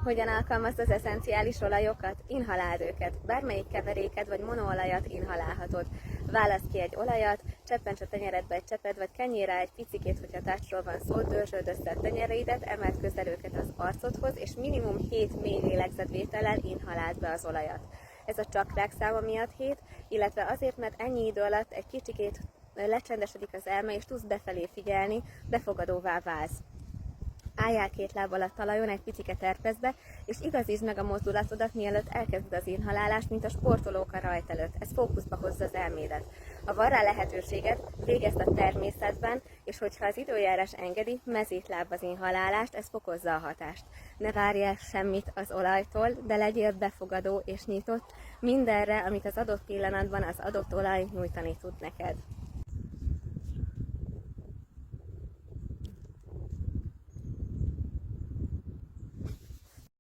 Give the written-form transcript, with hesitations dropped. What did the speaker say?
Hogyan alkalmazd az eszenciális olajokat? Inhaláld őket. Bármelyik keveréket vagy monoolajat inhalálhatod. Válaszd ki egy olajat, cseppents a tenyeredbe egy cseppet, vagy kenjél rá egy picikét, hogyha tácsról van szó, dörzsöld össze a tenyereidet, emeld közel őket az arcodhoz, és minimum 7 mély lélegzetvétellel inhaláld be az olajat. Ez a csakrák száma miatt 7, illetve azért, mert ennyi idő alatt egy kicsikét lecsendesedik az elme, és tudsz befelé figyelni, befogadóvá válsz. Álljál 2 lábbal a talajon, egy picike terpezd be, és igazítsd meg a mozdulatodat, mielőtt elkezded az inhalálást, mint a sportolók a rajt előtt. Ez fókuszba hozza az elmédet. Ha van rá lehetőséged, végezd a természetben, és hogyha az időjárás engedi, mezítláb az inhalálást, ez fokozza a hatást. Ne várj el semmit az olajtól, de legyél befogadó és nyitott mindenre, amit az adott pillanatban az adott olaj nyújtani tud neked.